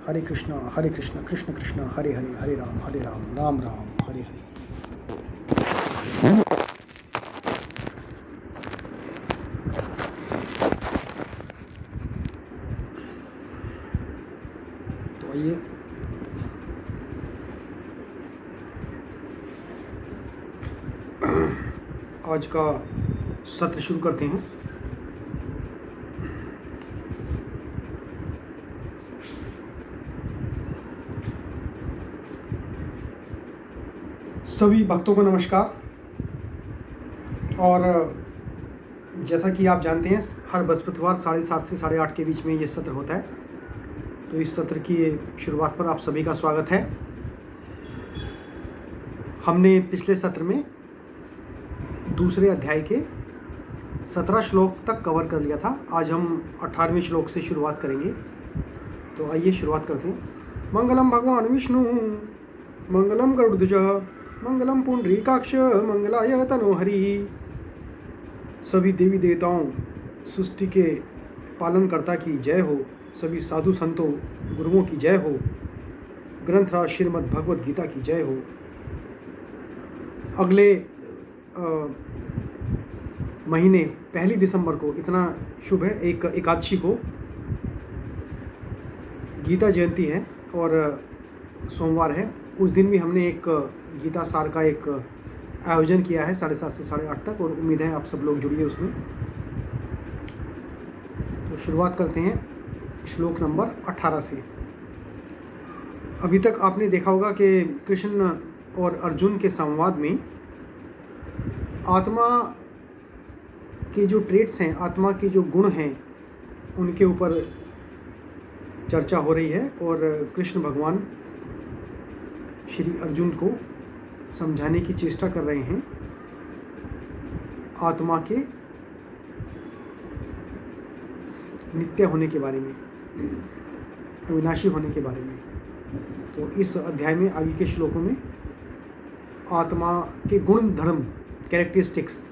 हरे कृष्णा कृष्ण कृष्ण हरे हरे, हरे राम राम राम हरे हरे। तो आइए आज का सत्र शुरू करते हैं। सभी भक्तों को नमस्कार। और जैसा कि आप जानते हैं, हर बृहस्पतिवार 7:30 से 8:30 के बीच में ये सत्र होता है। तो इस सत्र की शुरुआत पर आप सभी का स्वागत है। हमने पिछले सत्र में दूसरे अध्याय के 17 श्लोक तक कवर कर लिया था। आज हम 18वें श्लोक से शुरुआत करेंगे। तो आइए शुरुआत करते हैं। मंगलम भगवान विष्णु मंगलम गरुड़ध्वज मंगलम पुंडरीकाक्ष मंगलाय तनोहरि। सभी देवी देवताओं, सृष्टि के पालनकर्ता की जय हो। सभी साधु संतों, गुरुओं की जय हो। ग्रंथराज श्रीमद् भगवद गीता की जय हो। अगले महीने 1 दिसंबर को, इतना शुभ है, एक एकादशी को गीता जयंती है और सोमवार है। उस दिन भी हमने एक गीता सार का एक आयोजन किया है 7:30 से 8:30 तक, और उम्मीद है आप सब लोग जुड़िए उसमें। तो शुरुआत करते हैं श्लोक नंबर 18 से। अभी तक आपने देखा होगा कि कृष्ण और अर्जुन के संवाद में आत्मा के जो ट्रेट्स हैं, आत्मा के जो गुण हैं, उनके ऊपर चर्चा हो रही है। और कृष्ण भगवान श्री अर्जुन को समझाने की चेष्टा कर रहे हैं आत्मा के नित्य होने के बारे में, अविनाशी होने के बारे में। तो इस अध्याय में, आगे के श्लोकों में आत्मा के गुण धर्म, कैरेक्टरिस्टिक्स,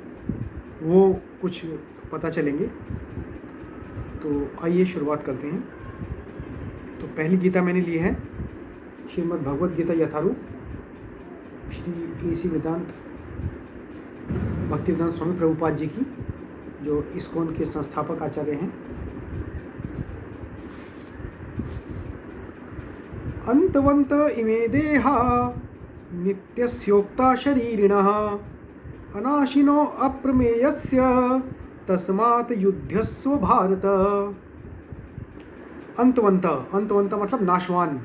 वो कुछ पता चलेंगे। तो आइए शुरुआत करते हैं। तो पहली गीता मैंने ली है श्रीमद् भगवद गीता यथारूप, श्री ए.सी. वेदांत भक्तिवेदांत स्वामी प्रभुपाद जी की, जो इस्कॉन के संस्थापक आचार्य हैं। अंतवंत इमे देहा नित्यस्योक्ता शरीरिणः अनाशिनो अप्रमेयस्य तस्मात् युध्यस्व भारत। अंतवंत, अंतवंत मतलब नाशवान।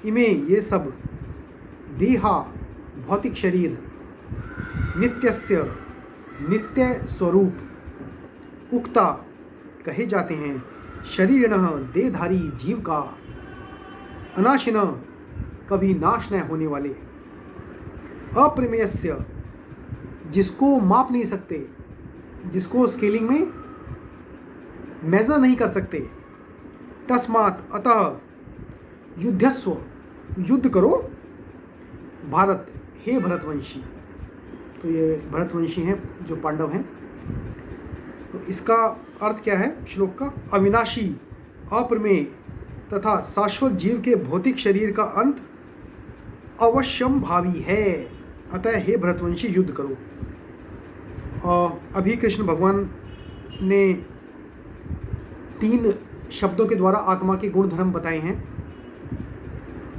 इमे, ये सब, देहा भौतिक शरीर, नित्यस्य नित्य स्वरूप, उक्ता कहे जाते हैं, शरीरिणः देहधारी जीव का, अनाशिन कभी नाश न होने वाले, अप्रमेयस्य जिसको माप नहीं सकते, जिसको स्केलिंग में मेजर नहीं कर सकते, तस्मात् अतः युद्धस्व युद्ध करो भारत, हे भरतवंशी। तो ये भरतवंशी हैं जो पांडव हैं। तो इसका अर्थ क्या है श्लोक का? अविनाशी, अप्रमेय तथा शाश्वत जीव के भौतिक शरीर का अंत अवश्यम भावी है, अतः हे भरतवंशी युद्ध करो। और अभी कृष्ण भगवान ने 3 शब्दों के द्वारा आत्मा के गुण धर्म बताए हैं।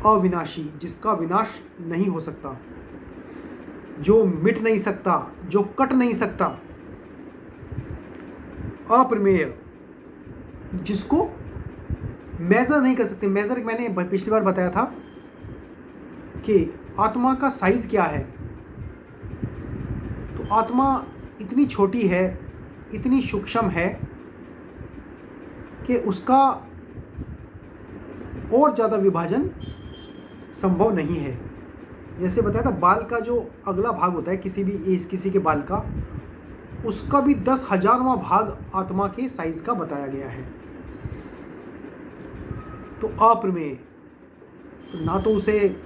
अविनाशी, जिसका विनाश नहीं हो सकता, जो मिट नहीं सकता, जो कट नहीं सकता। अप्रमेय, जिसको मेजर नहीं कर सकते। मेजर मैंने पिछली बार बताया था कि आत्मा का साइज क्या है। तो आत्मा इतनी छोटी है, इतनी सूक्ष्म है कि उसका और ज़्यादा विभाजन संभव नहीं है। जैसे बताया था, बाल का जो अगला भाग होता है किसी के बाल का, उसका भी 10,000वां भाग आत्मा के साइज का बताया गया है। तो अप्रमेय, तो ना तो उसे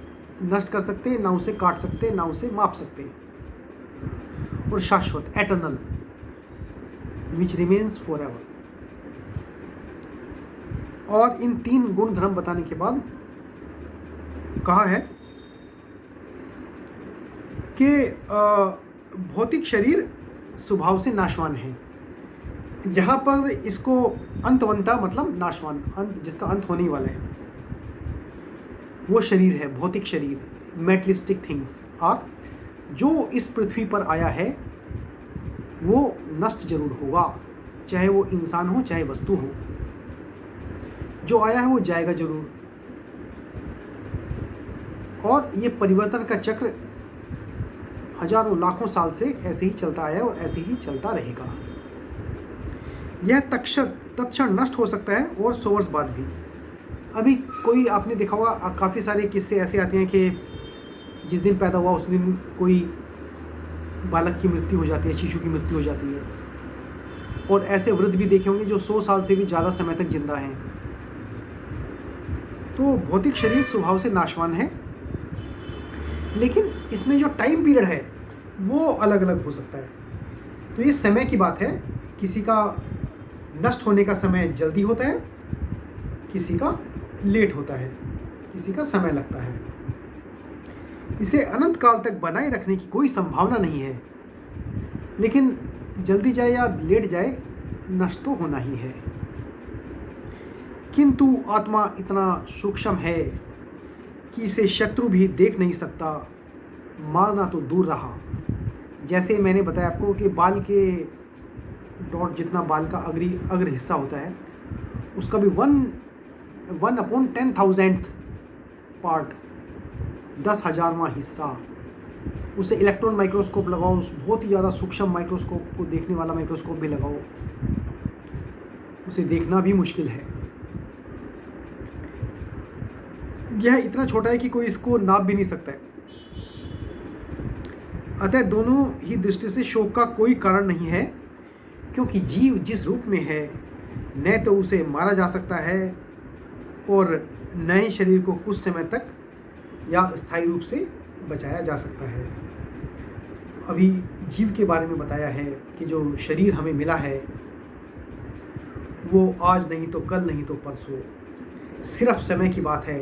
नष्ट कर सकते, ना उसे काट सकते, ना उसे माप सकते। और शाश्वत, eternal, which remains for ever. और इन 3 गुण धर्म बताने के बाद कहा है कि भौतिक शरीर स्वभाव से नाशवान है। यहाँ पर इसको अंतवंता मतलब नाशवान, अंत जिसका अंत होने वाला है, वो शरीर है भौतिक शरीर, मेटलिस्टिक थिंग्स। और जो इस पृथ्वी पर आया है वो नष्ट जरूर होगा, चाहे वो इंसान हो चाहे वस्तु हो। जो आया है वो जाएगा जरूर। और ये परिवर्तन का चक्र हजारों लाखों साल से ऐसे ही चलता आया है और ऐसे ही चलता रहेगा। यह तत्क्षण नष्ट हो सकता है और 100 वर्ष बाद भी। अभी कोई आपने देखा होगा, काफ़ी सारे किस्से ऐसे आते हैं कि जिस दिन पैदा हुआ उस दिन कोई बालक की मृत्यु हो जाती है, शिशु की मृत्यु हो जाती है। और ऐसे वृद्ध भी देखे होंगे जो 100 साल से भी ज़्यादा समय तक जिंदा हैं। तो भौतिक शरीर स्वभाव से नाशवान है, लेकिन इसमें जो टाइम पीरियड है वो अलग अलग हो सकता है। तो ये समय की बात है, किसी का नष्ट होने का समय जल्दी होता है, किसी का लेट होता है, किसी का समय लगता है। इसे अनंत काल तक बनाए रखने की कोई संभावना नहीं है, लेकिन जल्दी जाए या लेट जाए नष्ट तो होना ही है। किंतु आत्मा इतना सूक्ष्म है कि इसे शत्रु भी देख नहीं सकता, मारना तो दूर रहा। जैसे मैंने बताया आपको कि बाल के डॉट जितना बाल का अग्र हिस्सा होता है, उसका भी 1/10,000th पार्ट, 10,000वां हिस्सा, उसे इलेक्ट्रॉन माइक्रोस्कोप लगाओ, उस बहुत ही ज़्यादा सूक्ष्म माइक्रोस्कोप को देखने वाला माइक्रोस्कोप भी लगाओ, उसे देखना भी मुश्किल है। यह इतना छोटा है कि कोई इसको नाप भी नहीं सकता है। अतः दोनों ही दृष्टि से शोक का कोई कारण नहीं है, क्योंकि जीव जिस रूप में है न तो उसे मारा जा सकता है और नए शरीर को कुछ समय तक या स्थायी रूप से बचाया जा सकता है। अभी जीव के बारे में बताया है कि जो शरीर हमें मिला है वो आज नहीं तो कल नहीं तो परसों, सिर्फ समय की बात है,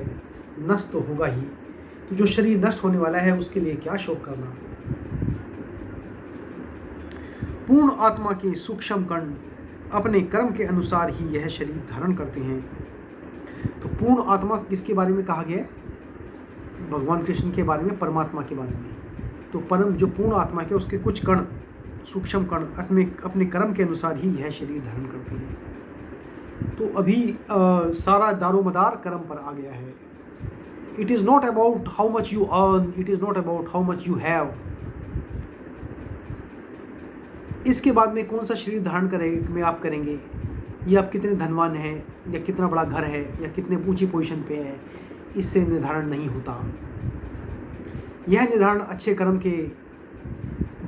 नष्ट तो होगा ही। तो जो शरीर नष्ट होने वाला है उसके लिए क्या शोक करना। पूर्ण आत्मा के सूक्ष्म कण अपने कर्म के अनुसार ही यह शरीर धारण करते हैं। तो पूर्ण आत्मा किसके बारे में कहा गया है? भगवान कृष्ण के बारे में, परमात्मा के बारे में। तो परम जो पूर्ण आत्मा के उसके कुछ कण, सूक्ष्म कण अपने कर्म के अनुसार ही यह शरीर धारण करते हैं। तो अभी सारा दारोमदार कर्म पर आ गया है। It is not about how much you earn, it is not about how much you have. इसके बाद में कौन सा शरीर धारण में आप करेंगे, ये आप कितने धनवान हैं या कितना बड़ा घर है या कितने ऊंची पोजीशन पे है, इससे निर्धारण नहीं होता। यह निर्धारण अच्छे कर्म के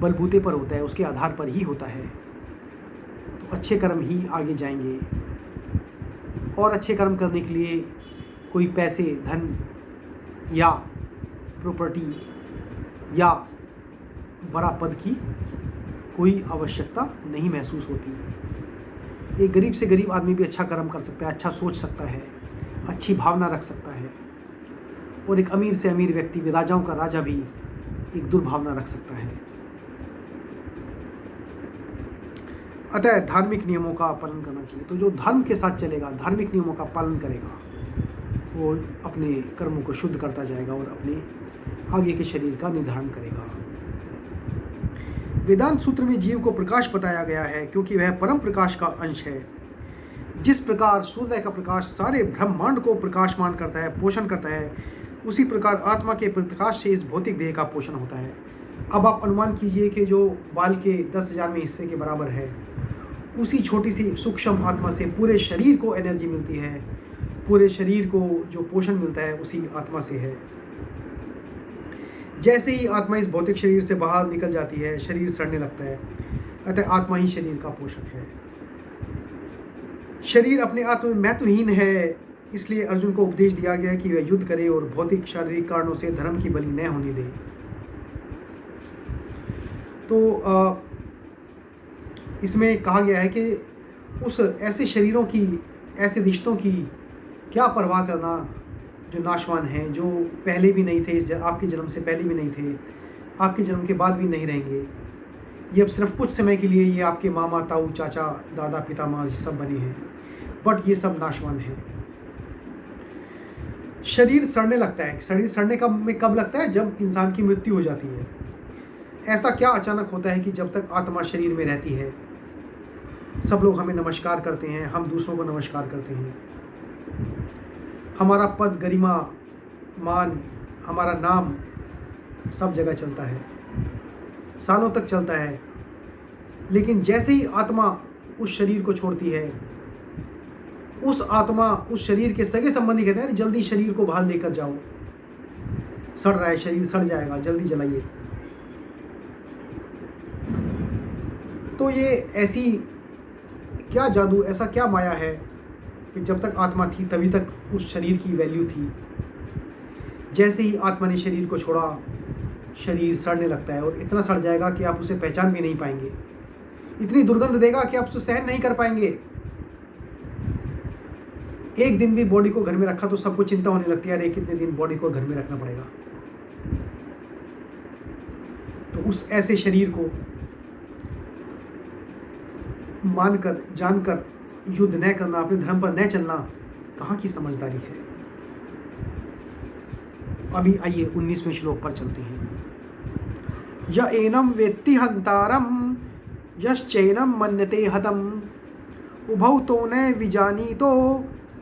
बलबूते पर होता है, उसके आधार पर ही होता है। तो अच्छे कर्म ही आगे जाएंगे, और अच्छे कर्म करने के लिए कोई पैसे, धन या प्रॉपर्टी या बड़ा पद की कोई आवश्यकता नहीं महसूस होती। एक गरीब से गरीब आदमी भी अच्छा कर्म कर सकता है, अच्छा सोच सकता है, अच्छी भावना रख सकता है। और एक अमीर से अमीर व्यक्ति, राजाओं का राजा भी एक दुर्भावना रख सकता है। अतः धार्मिक नियमों का पालन करना चाहिए। तो जो धर्म के साथ चलेगा, धार्मिक नियमों का पालन करेगा, वो अपने कर्मों को शुद्ध करता जाएगा और अपने आगे के शरीर का निर्धारण करेगा। वेदांत सूत्र में जीव को प्रकाश बताया गया है, क्योंकि वह परम प्रकाश का अंश है। जिस प्रकार सूर्य का प्रकाश सारे ब्रह्मांड को प्रकाशमान करता है, पोषण करता है, उसी प्रकार आत्मा के प्रकाश से इस भौतिक देह का पोषण होता है। अब आप अनुमान कीजिए कि जो बाल के 10,000वें हिस्से के बराबर है, उसी छोटी सी सूक्ष्म आत्मा से पूरे शरीर को एनर्जी मिलती है, पूरे शरीर को जो पोषण मिलता है उसी आत्मा से है। जैसे ही आत्मा इस भौतिक शरीर से बाहर निकल जाती है, शरीर सड़ने लगता है। अतः आत्मा ही शरीर का पोषक है। शरीर अपने आत्मा में महत्वहीन है, इसलिए अर्जुन को उपदेश दिया गया कि वह युद्ध करे और भौतिक शारीरिक कारणों से धर्म की बलि न होने दे। तो इसमें कहा गया है कि उस ऐसे शरीरों की, ऐसे रिश्तों की क्या परवाह करना जो नाशवान हैं, जो पहले भी नहीं थे, आपके जन्म से पहले भी नहीं थे, आपके जन्म के बाद भी नहीं रहेंगे। ये अब सिर्फ कुछ समय के लिए ये आपके मामा, ताऊ, चाचा, दादा, पितामह सब बने हैं, बट ये सब नाशवान हैं। शरीर सड़ने लगता है। शरीर सड़ने कब लगता है? जब इंसान की मृत्यु हो जाती है। ऐसा क्या अचानक होता है कि जब तक आत्मा शरीर में रहती है सब लोग हमें नमस्कार करते हैं, हम दूसरों को नमस्कार करते हैं, हमारा पद, गरिमा, मान, हमारा नाम सब जगह चलता है, सालों तक चलता है। लेकिन जैसे ही आत्मा उस शरीर को छोड़ती है, उस आत्मा, उस शरीर के सगे संबंधी कहते हैं जल्दी शरीर को बाहर लेकर जाओ, सड़ रहा है शरीर, सड़ जाएगा, जल्दी जलाइए। तो ये ऐसी क्या जादू, ऐसा क्या माया है कि जब तक आत्मा थी तभी तक उस शरीर की वैल्यू थी। जैसे ही आत्मा ने शरीर को छोड़ा, शरीर सड़ने लगता है और इतना सड़ जाएगा कि आप उसे पहचान भी नहीं पाएंगे। इतनी दुर्गंध देगा कि आप उसे सहन नहीं कर पाएंगे। एक दिन भी बॉडी को घर में रखा तो सबको चिंता होने लगती है, अरे कितने दिन बॉडी को घर में रखना पड़ेगा। तो उस ऐसे शरीर को मानकर, जानकर युद्ध न करना, अपने धर्म पर न चलना कहाँ की समझदारी है। अभी आइए 19वें श्लोक पर चलते हैं। य एनम वेत्ति हंतारम यश्चैनम मन्यते हतम उभौ तो न विजानीतो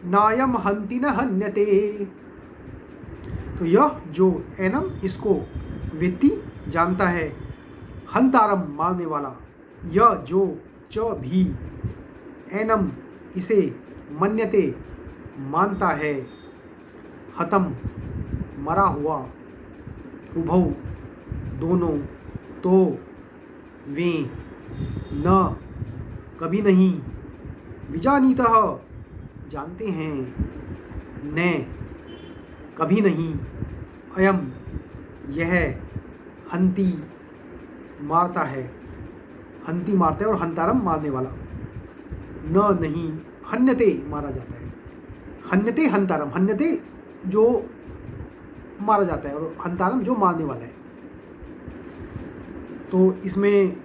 नायम हंति न हन्यते। तो यह जो एनम, इसको वेत्ति जानता है, हंतारम मारने वाला, यह जो च भी, एनम इसे, मन्यते मानता है, हतम मरा हुआ, उभौ दोनों, तो वे, न कभी नहीं, विजानीतः जानते हैं, न कभी नहीं, अयम यह, हंति मारता है, हंति मारता है और हंतारम मारने वाला, न नहीं, हन्यते मारा जाता है, हन्यते हंतारम, हन्यते जो मारा जाता है और हंतारम जो मारने वाला है। तो इसमें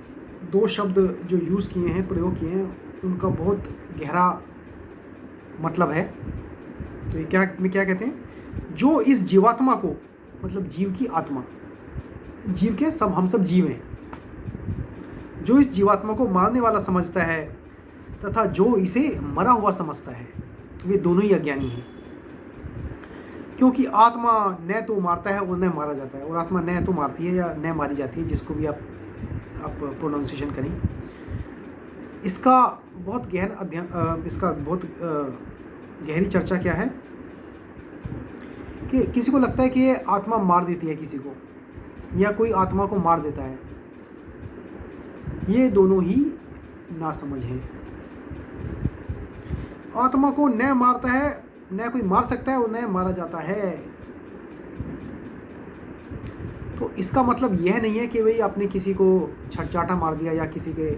दो शब्द जो यूज़ किए हैं, प्रयोग किए हैं, उनका बहुत गहरा मतलब है। तो ये क्या कहते हैं? जो इस जीवात्मा को, मतलब जीव की आत्मा, जीव के सब, हम सब जीव हैं, जो इस जीवात्मा को मारने वाला समझता है तथा जो इसे मरा हुआ समझता है, वे दोनों ही अज्ञानी हैं। क्योंकि आत्मा न तो मारता है और न मारा जाता है, और आत्मा न तो मारती है या न मारी जाती है, जिसको भी आप प्रोनाउंसिएशन करें। इसका बहुत गहन अध्ययन, इसका बहुत गहरी चर्चा क्या है कि किसी को लगता है कि ये आत्मा मार देती है किसी को, या कोई आत्मा को मार देता है। ये दोनों ही नासमझ हैं। आत्मा को न मारता है, न कोई मार सकता है और न मारा जाता है। तो इसका मतलब यह नहीं है कि भाई आपने किसी को छटचाटा मार दिया या किसी के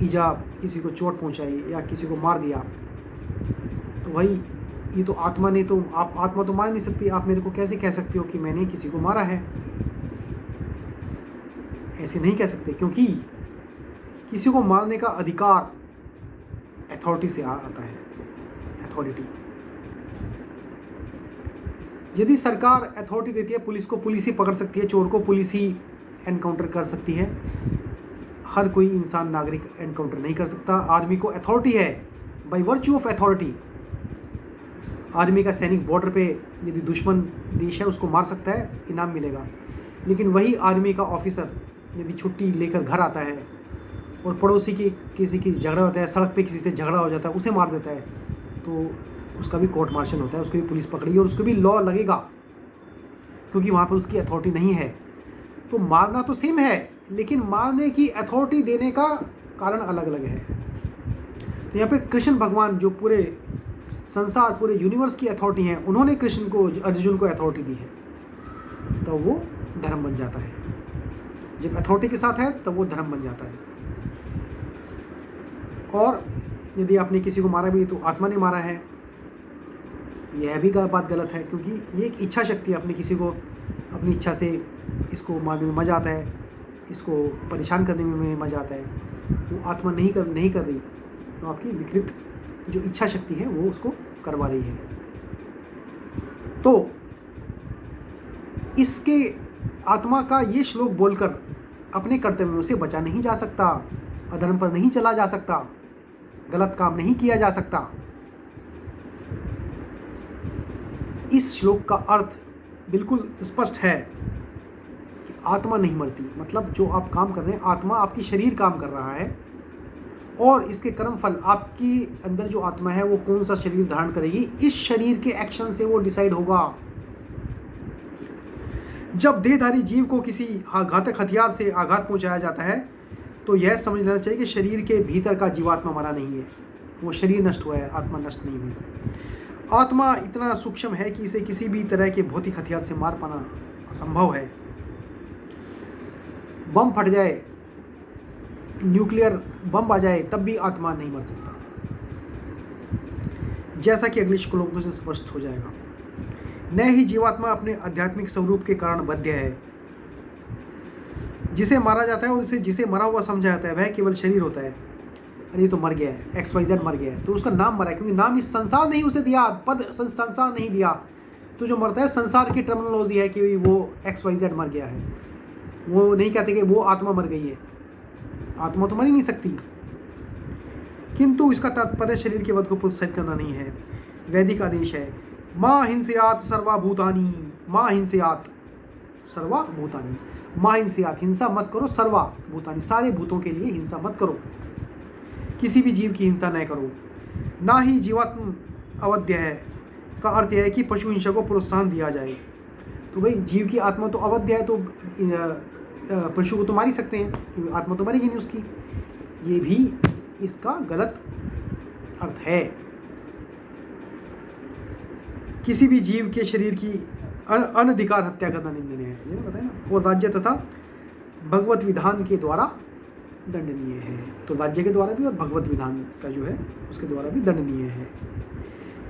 ईजा, किसी को चोट पहुंचाई या किसी को मार दिया, तो भाई ये तो आत्मा ने, तो आप आत्मा तो मार नहीं सकती। आप मेरे को कैसे कह सकते हो कि मैंने किसी को मारा है? ऐसे नहीं कह सकते, क्योंकि किसी को मारने का अधिकार अथॉरिटी से आता है। अथॉरिटी, यदि सरकार अथॉरिटी देती है, पुलिस को पुलिस ही पकड़ सकती है, चोर को पुलिस ही एनकाउंटर कर सकती है, हर कोई इंसान, नागरिक एनकाउंटर नहीं कर सकता। आर्मी को अथॉरिटी है, by virtue of authority. Army का सैनिक बॉर्डर पे यदि दुश्मन देश है उसको मार सकता है, इनाम मिलेगा। लेकिन वही आर्मी का ऑफिसर यदि छुट्टी लेकर घर आता है और पड़ोसी की किसी की झगड़ा होता है, सड़क पे किसी से झगड़ा हो जाता है, उसे मार देता है, तो उसका भी कोर्ट मार्शल होता है, उसको भी पुलिस पकड़ेगी और उसको भी लॉ लगेगा, क्योंकि वहाँ पर उसकी अथॉरिटी नहीं है। तो मारना तो सेम है, लेकिन मारने की अथॉरिटी देने का कारण अलग अलग है। तो यहाँ पे कृष्ण भगवान, जो पूरे संसार, पूरे यूनिवर्स की अथॉरिटी हैं, उन्होंने कृष्ण को, अर्जुन को अथॉरिटी दी है, तो वो धर्म बन जाता है। जब अथॉरिटी के साथ है तब वो धर्म बन जाता है। और यदि आपने किसी को मारा भी तो आत्मा ने मारा है, यह भी बात गलत है, क्योंकि ये एक इच्छा शक्ति है। अपने किसी को अपनी इच्छा से इसको मारने में मज़ा आता है, इसको परेशान करने में मज़ा आता है, वो आत्मा नहीं कर रही, तो आपकी विकृत जो इच्छा शक्ति है वो उसको करवा रही है। तो इसके आत्मा का ये श्लोक बोलकर अपने कर्तव्यों से बचा नहीं जा सकता, अधर्म पर नहीं चला जा सकता, गलत काम नहीं किया जा सकता। इस श्लोक का अर्थ बिल्कुल स्पष्ट है कि आत्मा नहीं मरती, मतलब जो आप काम कर रहे हैं, आत्मा आपकी शरीर काम कर रहा है, और इसके कर्म फल आपकी अंदर जो आत्मा है वो कौन सा शरीर धारण करेगी, इस शरीर के एक्शन से वो डिसाइड होगा। जब देहधारी जीव को किसी घातक हथियार से आघात पहुंचाया जाता है तो यह समझ लेना चाहिए कि शरीर के भीतर का जीवात्मा मरा नहीं है, वो शरीर नष्ट हुआ है, आत्मा नष्ट नहीं हुई। आत्मा इतना सूक्ष्म है कि इसे किसी भी तरह के भौतिक हथियार से मार पाना असंभव है। बम फट जाए, न्यूक्लियर बम आ जाए, तब भी आत्मा नहीं मर सकता, जैसा कि अगले श्लोकों से स्पष्ट हो जाएगा। न ही जीवात्मा अपने आध्यात्मिक स्वरूप के कारण बद्ध है। जिसे मारा जाता है और जिसे मरा हुआ समझा जाता है वह केवल शरीर होता है। अरे ये तो मर गया है, XYZ मर गया है, तो उसका नाम मरा है, क्योंकि नाम इस संसार नहीं उसे दिया, पद संसार नहीं दिया। तो जो मरता है संसार की टर्मिनोलॉजी है कि वो XYZ मर गया है, वो नहीं कहते कि वो आत्मा मर गई है। आत्मा तो मर ही नहीं सकती, किंतु इसका तात्पर्य शरीर के वध को प्रोत्साहित करना नहीं है। वैदिक आदेश है, माँ हिंसयात सर्वाभूतानि, माँ हिंसयात सर्वाभूतानि, माँ हिंसयात, हिंसा मत करो, सर्वाभूतानि, सारे भूतों के लिए हिंसा मत करो, किसी भी जीव की हिंसा न करो। ना ही जीवात्म अवध्य है का अर्थ यह है कि पशु हिंसा को प्रोत्साहन दिया जाए। तो भाई जीव की आत्मा तो अवध्य है, तो पशु को तो मार ही सकते हैं, क्योंकि आत्मा तो मरेगी नहीं उसकी। ये भी इसका गलत अर्थ है। किसी भी जीव के शरीर की अनधिकार हत्या करना निंदनीय है, ये बताया ना। वो राज्य तथा भगवत विधान के द्वारा दंडनीय है। तो राज्य के द्वारा भी और भगवत विधान का जो है उसके द्वारा भी दंडनीय है।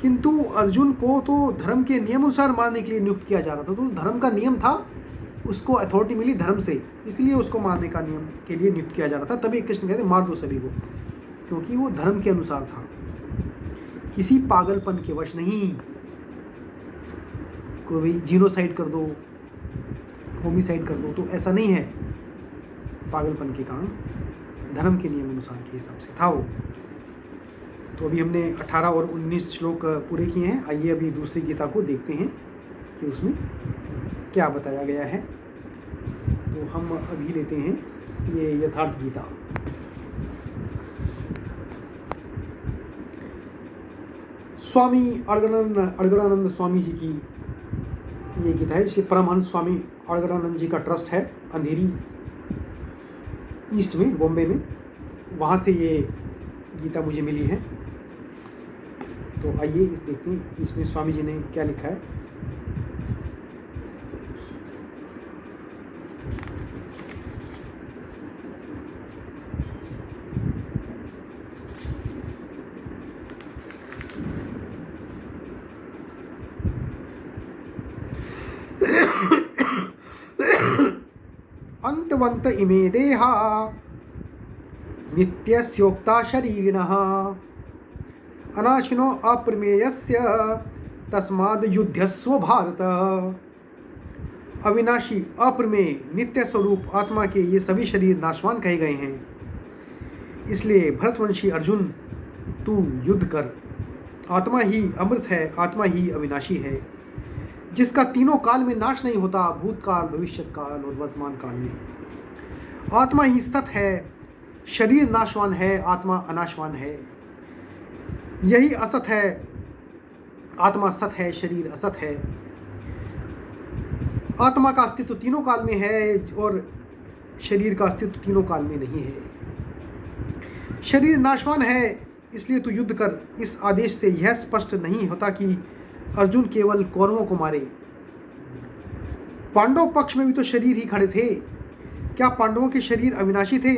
किंतु अर्जुन को तो धर्म के नियम अनुसार मारने के लिए नियुक्त किया जा रहा था, तो धर्म का नियम था, उसको अथॉरिटी मिली धर्म से, इसलिए उसको मारने का नियम के लिए नियुक्त किया जा रहा था। तभी कृष्ण कहते मार दो सभी को, क्योंकि वो धर्म के अनुसार था, किसी पागलपन के वश नहीं। कोई जीनोसाइड कर दो, होमिसाइड कर दो, तो ऐसा नहीं है, पागलपन के कारण धर्म के नियम अनुसार के हिसाब से था वो। तो अभी हमने 18 और 19 श्लोक पूरे किए हैं। आइए अभी दूसरी गीता को देखते हैं कि उसमें क्या बताया गया है। तो हम अभी लेते हैं ये यथार्थ गीता। स्वामी अड़गड़ानंद स्वामी जी की ये गीता है, जिसे परमहंस स्वामी अड़गड़ानंद जी का ट्रस्ट है अंधेरी ईस्ट में, बॉम्बे में, वहाँ से ये गीता मुझे मिली है। तो आइए इस देखते हैं इसमें स्वामी जी ने क्या लिखा है। अंतवंत इमे देहा नित्यस्योक्ता शरीरिणः अनाशिनो अप्रमेयस्य तस्माद् युध्यस्व भारत। अविनाशी, अप्रमेय, नित्य स्वरूप आत्मा के ये सभी शरीर नाशवान कहे गए हैं। इसलिए भरतवंशी अर्जुन, तू युद्ध कर। आत्मा ही अमृत है, आत्मा ही अविनाशी है, जिसका तीनों काल में नाश नहीं होता, भूतकाल, भविष्यत काल और वर्तमान काल में। आत्मा ही सत है, शरीर नाशवान है, आत्मा अनाशवान है। यही असत है, आत्मा सत है, शरीर असत है। आत्मा का अस्तित्व तीनों काल में है और शरीर का अस्तित्व तीनों काल में नहीं है। शरीर नाशवान है, इसलिए तू युद्ध कर। इस आदेश से यह स्पष्ट नहीं होता कि अर्जुन केवल कौरवों को मारे। पांडव पक्ष में भी तो शरीर ही खड़े थे। क्या पांडवों के शरीर अविनाशी थे?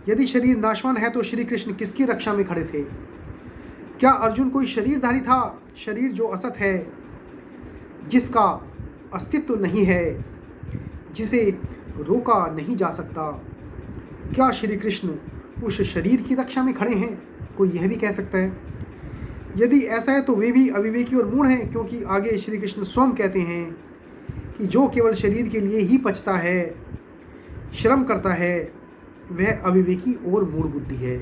यदि शरीर नाशवान है तो श्री कृष्ण किसकी रक्षा में खड़े थे? क्या अर्जुन कोई शरीरधारी था शरीर जो असत है, जिसका अस्तित्व नहीं है, जिसे रोका नहीं जा सकता, क्या श्री कृष्ण उस शरीर की रक्षा में खड़े हैं? कोई यह भी कह सकता है। यदि ऐसा है तो वे भी अविवेकी और मूढ़ हैं, क्योंकि आगे श्री कृष्ण स्वयं कहते हैं कि जो केवल शरीर के लिए ही पचता है, श्रम करता है, वह अविवेकी और मूढ़ बुद्धि है।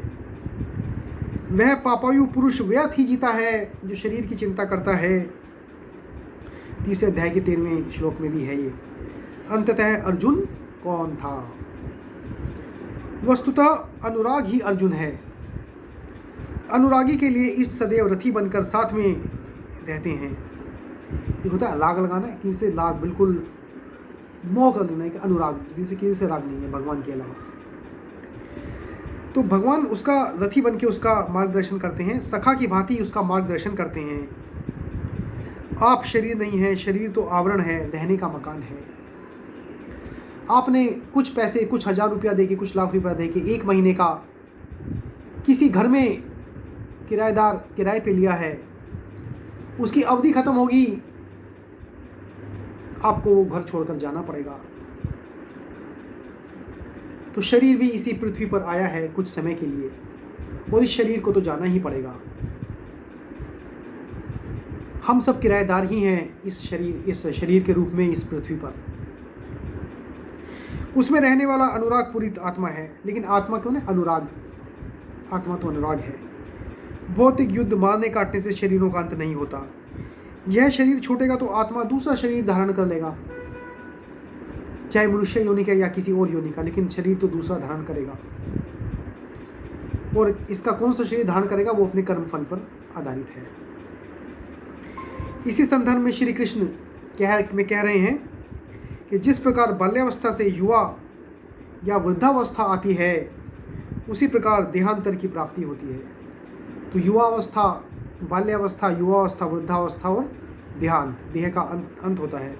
वह पापायु पुरुष व्यर्थ ही जीता है जो शरीर की चिंता करता है। तीसरे अध्याय के 13वें श्लोक में भी है ये। अंततः अर्जुन कौन था? वस्तुतः अनुराग ही अर्जुन है। अनुरागी के लिए इष्ट सदैव रथी बनकर साथ में रहते हैं। ये होता है लाग लगाना, किसी से लाग बिल्कुल मोह कर लेना है कि अनुराग, किसी से राग नहीं है भगवान के अलावा। तो भगवान उसका रथी बन के उसका मार्गदर्शन करते हैं, सखा की भांति उसका मार्गदर्शन करते हैं। आप शरीर नहीं है, शरीर तो आवरण है, रहने का मकान है। आपने कुछ पैसे, कुछ 1000 रुपया दे के, कुछ लाख रुपया दे के 1 महीने का किसी घर में किराएदार किराए पे लिया है, उसकी अवधि खत्म होगी, आपको वो घर छोड़कर जाना पड़ेगा। तो शरीर भी इसी पृथ्वी पर आया है कुछ समय के लिए, और इस शरीर को तो जाना ही पड़ेगा। हम सब किराएदार ही हैं इस शरीर के रूप में इस पृथ्वी पर। उसमें रहने वाला अनुराग पूरित आत्मा है, लेकिन आत्मा क्यों ना अनुराग, आत्मा तो अनुराग है। भौतिक युद्ध मारने काटने से शरीरों का अंत नहीं होता। यह शरीर छूटेगा तो आत्मा दूसरा शरीर धारण कर लेगा, चाहे मनुष्य योनि का या किसी और योनि का, लेकिन शरीर तो दूसरा धारण करेगा। और इसका कौन सा शरीर धारण करेगा वो अपने कर्म फल पर आधारित है। इसी संदर्भ में श्री कृष्ण कह रहे हैं कि जिस प्रकार बाल्यावस्था से युवा या वृद्धावस्था आती है, उसी प्रकार देहांतर की प्राप्ति होती है। तो युवावस्था, बाल्यावस्था, युवावस्था, वृद्धावस्था और देहांत, देह का अंत होता है।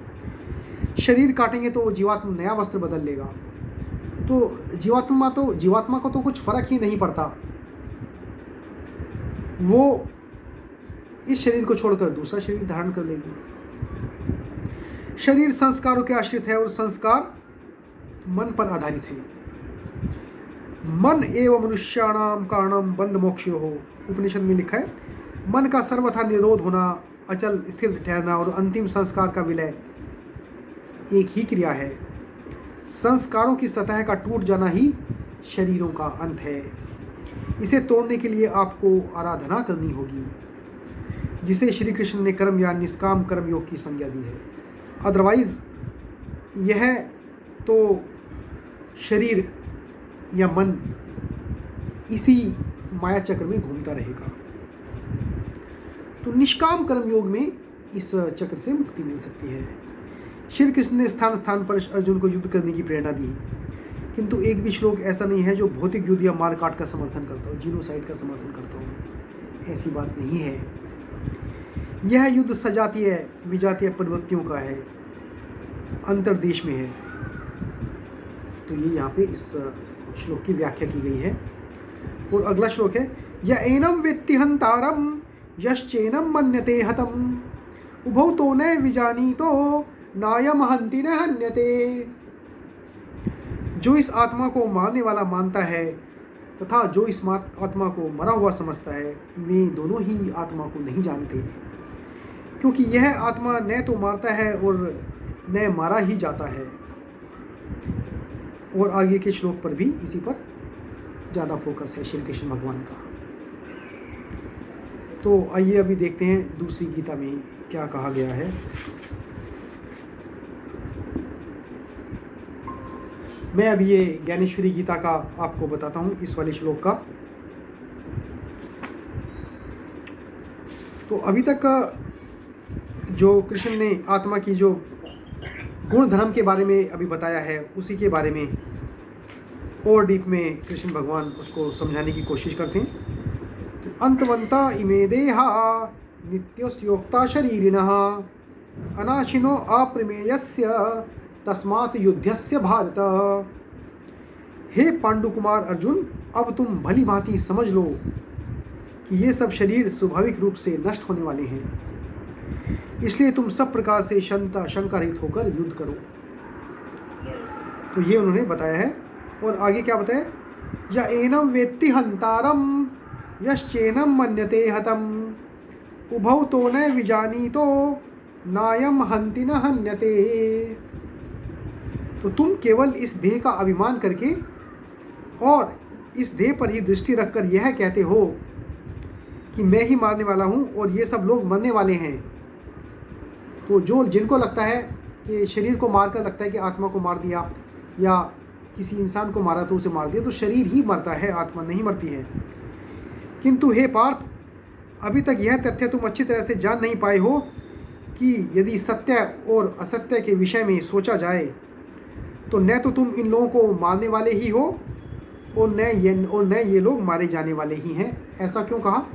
शरीर काटेंगे तो जीवात्मा नया वस्त्र बदल लेगा। तो जीवात्मा को तो कुछ फर्क ही नहीं पड़ता, वो इस शरीर को छोड़कर दूसरा शरीर धारण कर लेगी। शरीर संस्कारों के आश्रित है और संस्कार मन पर आधारित है। मन एवं मनुष्याणाम कारणम बंध मोक्षो हो, उपनिषद में लिखा है। मन का सर्वथा निरोध होना, अचल स्थिर ठहरना और अंतिम संस्कार का विलय एक ही क्रिया है। संस्कारों की सतह का टूट जाना ही शरीरों का अंत है। इसे तोड़ने के लिए आपको आराधना करनी होगी, जिसे श्री कृष्ण ने कर्म या निष्काम कर्म योग की संज्ञा दी है। अदरवाइज यह तो शरीर या मन इसी माया चक्र में घूमता रहेगा। तो निष्काम कर्म योग में इस चक्र से मुक्ति मिल सकती है। श्री कृष्ण ने स्थान स्थान पर अर्जुन को युद्ध करने की प्रेरणा दी, किंतु एक भी श्लोक ऐसा नहीं है जो भौतिक युद्ध या मारकाट का समर्थन करता हो, जीनोसाइड का समर्थन करता हो। ऐसी बात नहीं है। यह युद्ध सजातीय विजातीय प्रवृत्तियों का है, अंतर्देश में है। तो ये यहाँ पे इस श्लोक की व्याख्या की गई है। और अगला श्लोक है, य एनम वेत्ति हंतारम यश्चेनम मन्यते हतम उभौ तो न विजानीतो नायम हंति न हन्यते। जो इस आत्मा को मारने वाला मानता है तथा जो इस आत्मा को मरा हुआ समझता है, वे दोनों ही आत्मा को नहीं जानते, क्योंकि यह आत्मा न तो मारता है और न मारा ही जाता है। और आगे के श्लोक पर भी इसी पर ज़्यादा फोकस है श्री कृष्ण भगवान का। तो आइए अभी देखते हैं दूसरी गीता में क्या कहा गया है। मैं अभी ये ज्ञानेश्वरी गीता का आपको बताता हूँ, इस वाले श्लोक का। तो अभी तक जो कृष्ण ने आत्मा की जो गुण धर्म के बारे में अभी बताया है, उसी के बारे में और डीप में कृष्ण भगवान उसको समझाने की कोशिश करते हैं। अंतवंता इमे देहा नित्योस्योक्ता शरीरिणः अनाशिनो अप्रमेयस्य तस्मात् युद्धस्य भारत। हे पांडु कुमार अर्जुन, अब तुम भली भांति समझ लो कि ये सब शरीर स्वाभाविक रूप से नष्ट होने वाले हैं, इसलिए तुम सब प्रकार से शंका रहित होकर युद्ध करो। तो ये उन्होंने बताया है। और आगे क्या बताया, या एनम वेत्ति हंतारम यश्चेनम मन्यते हतम उभौ तो न विजानीतो नायम हंति न हन्यते। तो तुम केवल इस देह का अभिमान करके और इस देह पर ही दृष्टि रखकर यह कहते हो कि मैं ही मारने वाला हूँ और ये सब लोग मरने वाले हैं। तो जो जिनको लगता है कि शरीर को मारकर लगता है कि आत्मा को मार दिया या किसी इंसान को मारा तो उसे मार दिया, तो शरीर ही मरता है, आत्मा नहीं मरती है। किंतु हे पार्थ, अभी तक यह तथ्य तुम अच्छी तरह से जान नहीं पाए हो कि यदि सत्य और असत्य के विषय में सोचा जाए तो न तो तुम इन लोगों को मारने वाले ही हो और न ये लोग मारे जाने वाले ही हैं। ऐसा क्यों कहा?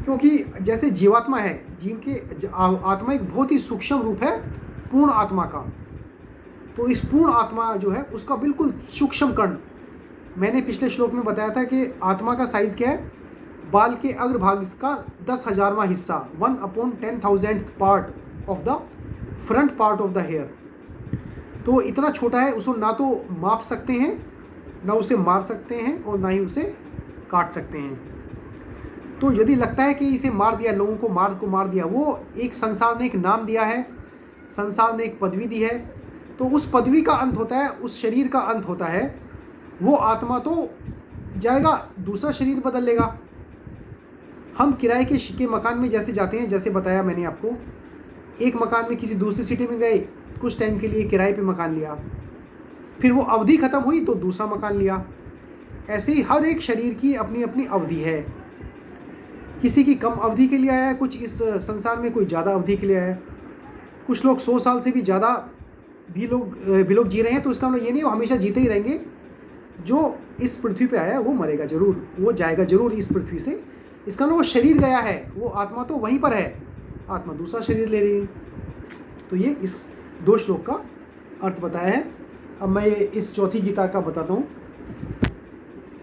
क्योंकि जैसे जीवात्मा है, जीव के आत्मा एक बहुत ही सूक्ष्म रूप है पूर्ण आत्मा का। तो इस पूर्ण आत्मा जो है उसका बिल्कुल सूक्ष्म कण, मैंने पिछले श्लोक में बताया था कि आत्मा का साइज़ क्या है, बाल के अग्रभाग इसका 10,000वां हिस्सा, 1/10,000th part of the front part of the hair. तो इतना छोटा है, उसको ना तो माप सकते हैं, ना उसे मार सकते हैं और ना ही उसे काट सकते हैं। तो यदि लगता है कि इसे मार दिया, लोगों को मार दिया, वो एक संसार ने एक नाम दिया है, संसार ने एक पदवी दी है, तो उस पदवी का अंत होता है, उस शरीर का अंत होता है। वो आत्मा तो जाएगा, दूसरा शरीर बदल लेगा। हम किराए के मकान में जैसे जाते हैं, जैसे बताया मैंने आपको, एक मकान में किसी दूसरी सिटी में गए, कुछ टाइम के लिए किराए पे मकान लिया, फिर वो अवधि ख़त्म हुई तो दूसरा मकान लिया। ऐसे ही हर एक शरीर की अपनी अपनी अवधि है। किसी की कम अवधि के लिए आया है, कुछ इस संसार में कोई ज़्यादा अवधि के लिए आया है। कुछ लोग 100 साल से भी ज़्यादा भी लोग जी रहे हैं, तो इसका मतलब ये नहीं वो हमेशा जीते ही रहेंगे। जो इस पृथ्वी पे आया है वो मरेगा जरूर, वो जाएगा जरूर इस पृथ्वी से। इसका मतलब वो शरीर गया है, वो आत्मा तो वहीं पर है, आत्मा दूसरा शरीर ले रही है। तो ये इस 2 श्लोक का अर्थ बताया है। अब मैं इस चौथी गीता का बताता हूँ,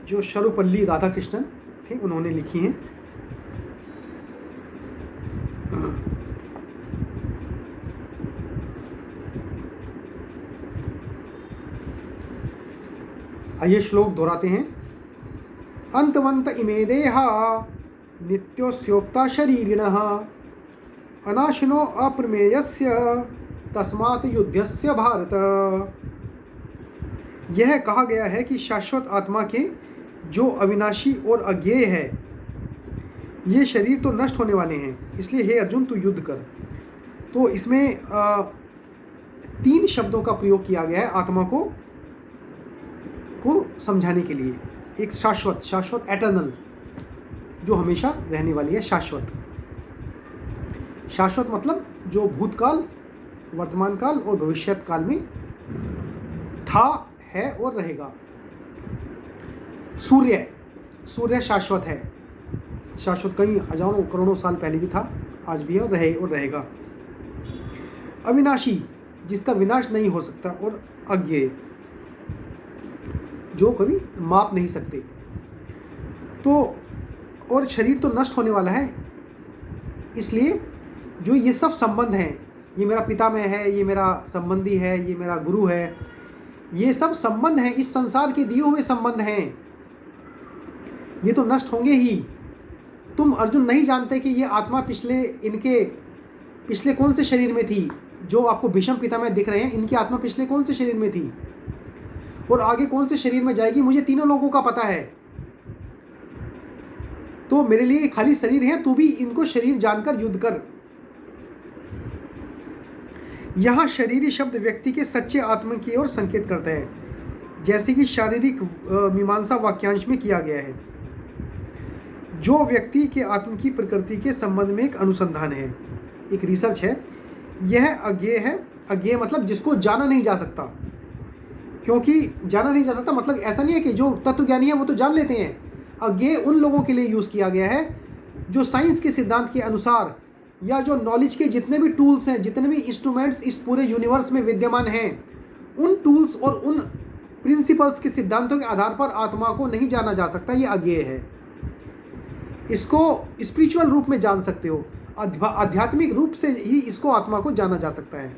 जो शरुपल्ली राधाकृष्णन थे उन्होंने लिखी हैं। आइए श्लोक दोहराते हैं। अंतवंत इमे देहा नित्योस्योक्ता शरीरिणः अनाशिनो अप्रमेयस्य तस्मात् युद्धस्य भारत। यह कहा गया है कि शाश्वत आत्मा के जो अविनाशी और अज्ञेय है, ये शरीर तो नष्ट होने वाले हैं, इसलिए हे अर्जुन तू युद्ध कर। तो इसमें 3 शब्दों का प्रयोग किया गया है आत्मा को समझाने के लिए। एक शाश्वत एटर्नल, जो हमेशा रहने वाली है। शाश्वत मतलब जो भूतकाल, वर्तमान काल और भविष्यत काल में था, है और रहेगा। सूर्य शाश्वत है, शाश्वत कई हजारों करोड़ों साल पहले भी था, आज भी है और रहेगा। अविनाशी, जिसका विनाश नहीं हो सकता, और अज्ञेय, जो कभी माप नहीं सकते। तो और शरीर तो नष्ट होने वाला है, इसलिए जो ये सब संबंध हैं, ये मेरा पितामह है, ये मेरा संबंधी है, ये मेरा गुरु है, ये सब संबंध हैं, इस संसार के दिए हुए संबंध हैं, ये तो नष्ट होंगे ही। तुम अर्जुन नहीं जानते कि ये आत्मा पिछले कौन से शरीर में थी। जो आपको भीष्म पितामह दिख रहे हैं, इनकी आत्मा पिछले कौन से शरीर में थी और आगे कौन से शरीर में जाएगी, मुझे तीनों लोगों का पता है। तो मेरे लिए खाली शरीर है, तू भी इनको शरीर जानकर युद्ध कर। यहां शरीरी शब्द व्यक्ति के सच्चे आत्मा की ओर संकेत करता है, जैसे कि शारीरिक मीमांसा वाक्यांश में किया गया है। जो व्यक्ति के आत्म की प्रकृति के संबंध में एक अनुसंधान है, एक रिसर्च है। यह अज्ञेय है। अज्ञेय मतलब जिसको जाना नहीं जा सकता, क्योंकि जाना नहीं जा सकता मतलब ऐसा नहीं है कि जो तत्वज्ञानी है वो तो जान लेते हैं। अज्ञेय उन लोगों के लिए यूज़ किया गया है जो साइंस के सिद्धांत के अनुसार, या जो नॉलेज के जितने भी टूल्स हैं, जितने भी इंस्ट्रूमेंट्स इस पूरे यूनिवर्स में विद्यमान हैं, उन टूल्स और उन प्रिंसिपल्स के सिद्धांतों के आधार पर आत्मा को नहीं जाना जा सकता, ये अज्ञेय है। इसको स्पिरिचुअल रूप में जान सकते हो, आध्यात्मिक रूप से ही इसको आत्मा को जाना जा सकता है।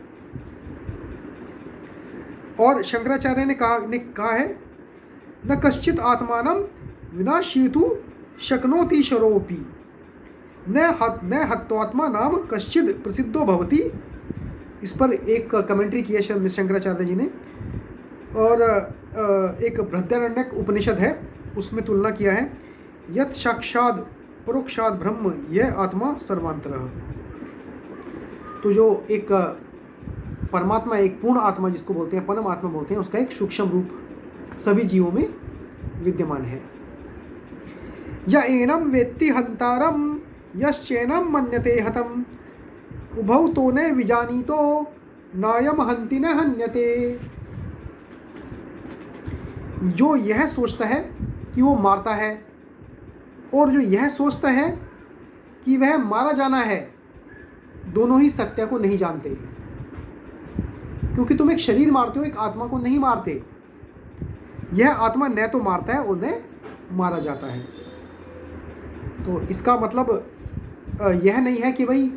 और शंकराचार्य ने कहा है न कश्चित आत्मानं विनाशयितुं शक्नोति शरोपि न हत्वात्मा नाम कश्चिद प्रसिद्धो भवति। इस पर एक कमेंट्री किया शंकराचार्य जी ने। और एक बृहदारण्यक उपनिषद है, उसमें तुलना किया है, यत् साक्षाद परोक्षाद ब्रह्म यह आत्मा सर्वांतरः। तो जो एक परमात्मा, एक पूर्ण आत्मा जिसको बोलते हैं, परम आत्मा बोलते हैं, उसका एक सूक्ष्म रूप सभी जीवों में विद्यमान है। य एनम वेत्ति हंतारम यश्चैनम मन्यते हतम उभौ तो न विजानीतो नायम हंति न हन्यते। जो यह सोचता है कि वो मारता है और जो यह सोचता है कि वह मारा जाना है, दोनों ही सत्य को नहीं जानते। क्योंकि तुम एक शरीर मारते हो, एक आत्मा को नहीं मारते। यह आत्मा न तो मारता है और न मारा जाता है। तो इसका मतलब यह नहीं है कि भाई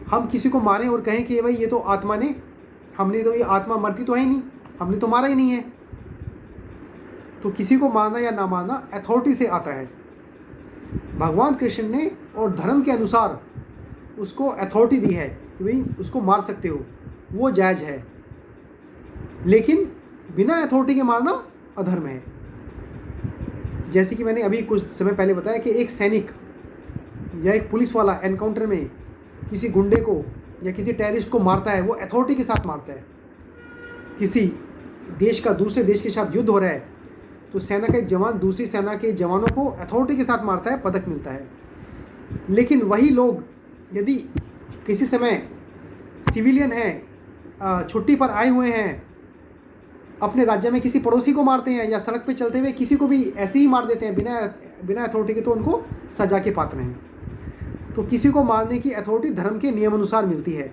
हम किसी को मारें और कहें कि भाई ये तो आत्मा ने, हमने तो, ये आत्मा मरती तो है ही नहीं, हमने तो मारा ही नहीं है। तो किसी को मारना या ना मारना अथॉरिटी से आता है। भगवान कृष्ण ने और धर्म के अनुसार उसको अथॉरिटी दी है कि भाई उसको मार सकते हो, वो जायज़ है। लेकिन बिना अथॉरिटी के मारना अधर्म है। जैसे कि मैंने अभी कुछ समय पहले बताया कि एक सैनिक या एक पुलिस वाला एनकाउंटर में किसी गुंडे को या किसी टेररिस्ट को मारता है, वो अथॉरिटी के साथ मारता है। किसी देश का दूसरे देश के साथ युद्ध हो रहा है तो सेना का एक जवान दूसरी सेना के जवानों को अथॉरिटी के साथ मारता है, पदक मिलता है। लेकिन वही लोग यदि किसी समय सिविलियन हैं, छुट्टी पर आए हुए हैं, अपने राज्य में किसी पड़ोसी को मारते हैं या सड़क पे चलते हुए किसी को भी ऐसे ही मार देते हैं बिना अथॉरिटी के, तो उनको सजा के पात्र हैं। तो किसी को मारने की अथॉरिटी धर्म के नियम अनुसार मिलती है।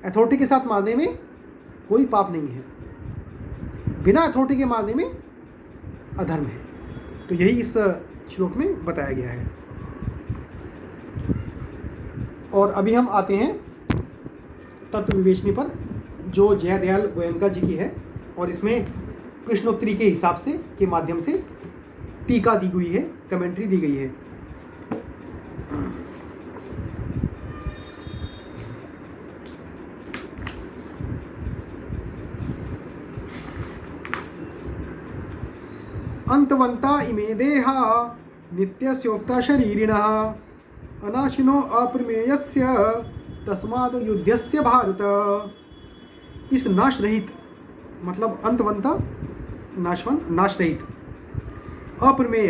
अथॉरिटी के साथ मारने में कोई पाप नहीं है, बिना अथॉरिटी के मारने में अधर्म है। तो यही इस श्लोक में बताया गया है। और अभी हम आते हैं तत्व विवेचनी पर, जो जयदयाल गोयनका जी की है। और इसमें कृष्णोत्तरी के हिसाब से, के माध्यम से टीका दी हुई है, कमेंट्री दी गई है। अंतवंता इमे देहा नित्यस्योक्ता शरीरिणः अनाशिनो अप्रमेयस्य तस्मात् युद्धस्य भारत। इस नाश रहित मतलब अंतवंता, नाशवन, नाश रहित, अप्रमेय